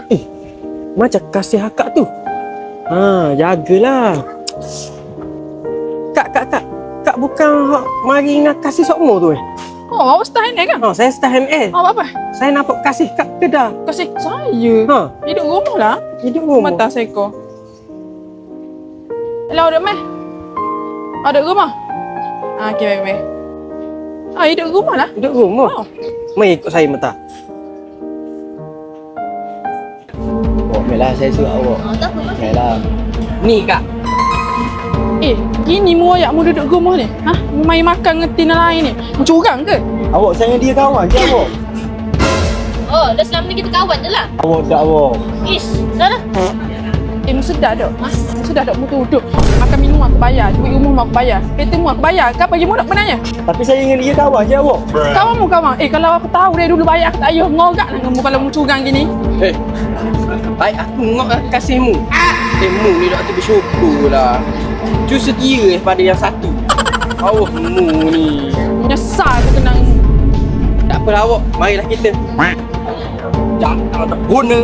Eh, macam kasih akak tu. Jagalah. Kak bukan hak mari dengan kasih sokmo tu Oh, awak staff ni kan? saya staff MA. Awak apa? Saya nampak kasih kat kedah. Kasih saya. Hidup rumah lah. Hidup rumah. Mata seko. Hello, ada meh? Ada rumah? Okey, baik. Hidup rumah lah. Hidup rumah. Mari ikut saya mata. Baiklah, saya suruh awak. Tak apa. Baiklah. Ni kak. Gini mu ayakmu duduk rumah ni? Mu main makan dengan tina lain ni? Mu curang ke? Awak saya dengan dia kawan je awak. Oh, dah selama ni kita kawan je lah. Awak tak awak. Ish, dah lah. Mu sedar tak? Mu sedar tak mu duduk? Makan minum aku bayar, duit rumah aku bayar. Kereta mu aku bayar. Kenapa je mu nak benarnya? Tapi saya dengan dia kawan je awak. Kawan mu kawan. Kalau aku tahu dia dulu bayar aku tak payah ngorak lah dengan mu kalau mu curang gini. Baik aku ngok kasihmu. Mu ni doktor bersyukur lah. Ju setia pada yang satu. Allah mu ni. Menyesal aku kenal mu. Tak apalah awak. Marilah kita. Jangan tak guna.